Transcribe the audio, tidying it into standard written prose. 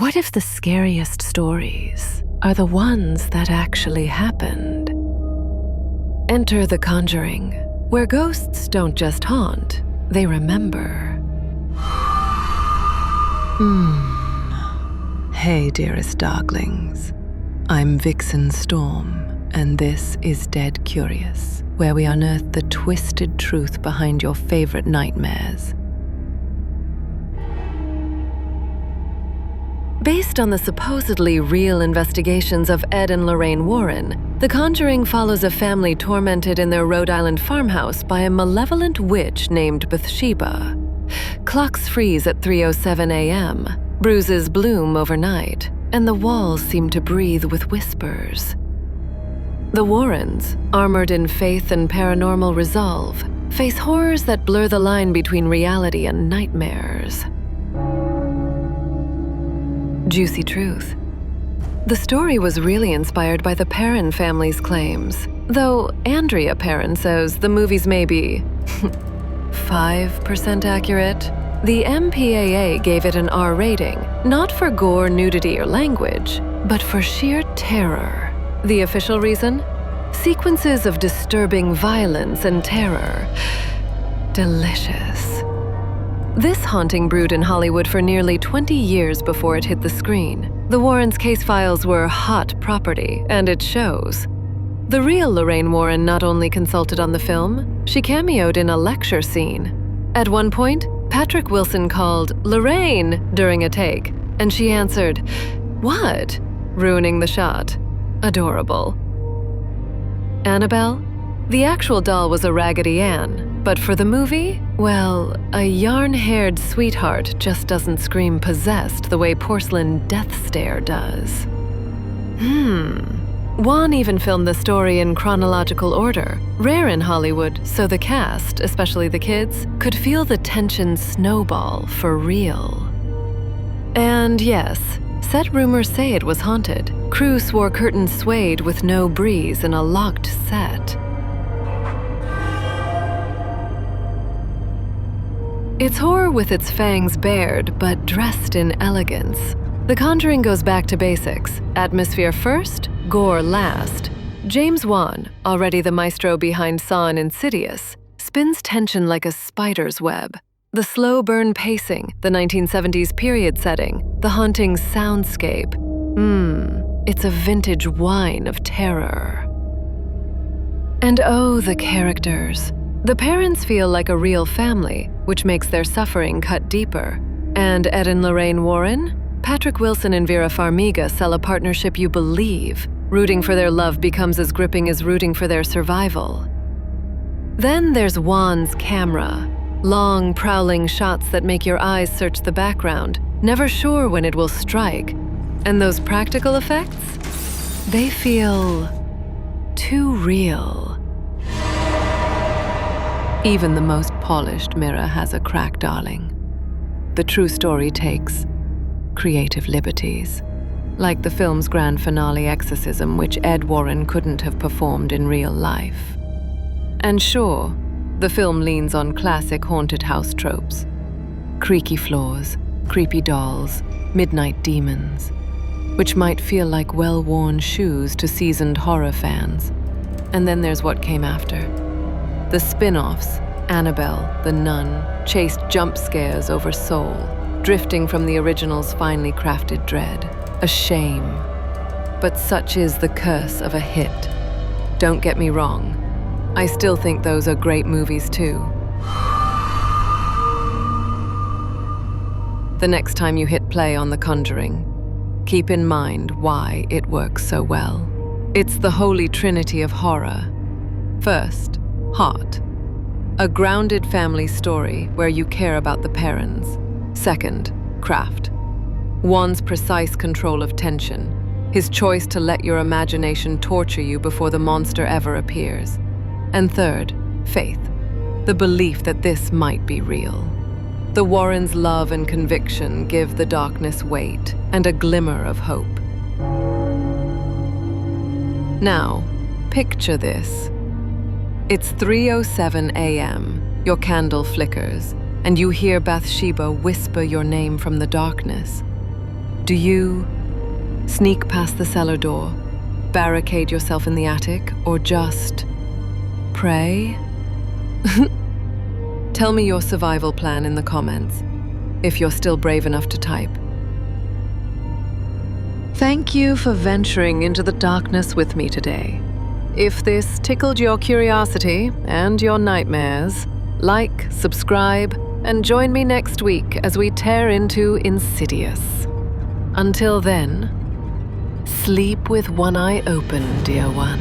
What if the scariest stories are the ones that actually happened? Enter The Conjuring, where ghosts don't just haunt, they remember. Hey, dearest darklings. I'm Vyxen Storm, and this is Dead Curious, where we unearth the twisted truth behind your favorite nightmares. Based on the supposedly real investigations of Ed and Lorraine Warren, The Conjuring follows a family tormented in their Rhode Island farmhouse by a malevolent witch named Bathsheba. Clocks freeze at 3:07 a.m., bruises bloom overnight, and the walls seem to breathe with whispers. The Warrens, armored in faith and paranormal resolve, face horrors that blur the line between reality and nightmares. Juicy truth. The story was really inspired by the Perron family's claims, though Andrea Perron says the movies may be 5% accurate. The MPAA gave it an R rating, not for gore, nudity, or language, but for sheer terror. The official reason? Sequences of disturbing violence and terror. Delicious. This haunting brewed in Hollywood for nearly 20 years before it hit the screen. The Warrens' case files were hot property, and it shows. The real Lorraine Warren not only consulted on the film, she cameoed in a lecture scene. At one point, Patrick Wilson called "Lorraine" during a take, and she answered, "What?" ruining the shot. Adorable. Annabelle? The actual doll was a Raggedy Ann, but for the movie, well, a yarn-haired sweetheart just doesn't scream possessed the way porcelain death stare does. Wan even filmed the story in chronological order, rare in Hollywood, so the cast, especially the kids, could feel the tension snowball for real. And yes, set rumors say it was haunted. Crew swore curtains swayed with no breeze in a locked set. It's horror with its fangs bared, but dressed in elegance. The Conjuring goes back to basics. Atmosphere first, gore last. James Wan, already the maestro behind Saw and Insidious, spins tension like a spider's web. The slow burn pacing, the 1970s period setting, the haunting soundscape. It's a vintage wine of terror. And oh, the characters. The parents feel like a real family, which makes their suffering cut deeper. And Ed and Lorraine Warren? Patrick Wilson and Vera Farmiga sell a partnership you believe. Rooting for their love becomes as gripping as rooting for their survival. Then there's Wan's camera. Long, prowling shots that make your eyes search the background, never sure when it will strike. And those practical effects? They feel too real. Even the most polished mirror has a crack, darling. The true story takes creative liberties, like the film's grand finale exorcism, which Ed Warren couldn't have performed in real life. And sure, the film leans on classic haunted house tropes. Creaky floors, creepy dolls, midnight demons, which might feel like well-worn shoes to seasoned horror fans. And then there's what came after. The spin-offs, Annabelle, The Nun, chased jump scares over soul, drifting from the original's finely crafted dread. A shame. But such is the curse of a hit. Don't get me wrong. I still think those are great movies too. The next time you hit play on The Conjuring, keep in mind why it works so well. It's the holy trinity of horror. First, heart. A grounded family story where you care about the parents. Second, craft. Wan's precise control of tension. His choice to let your imagination torture you before the monster ever appears. And third, faith. The belief that this might be real. The Warrens' love and conviction give the darkness weight and a glimmer of hope. Now, picture this. It's 3:07 a.m., your candle flickers, and you hear Bathsheba whisper your name from the darkness. Do you sneak past the cellar door, barricade yourself in the attic, or just pray? Tell me your survival plan in the comments, if you're still brave enough to type. Thank you for venturing into the darkness with me today. If this tickled your curiosity and your nightmares, like, subscribe, and join me next week as we tear into Insidious. Until then, sleep with one eye open, dear one.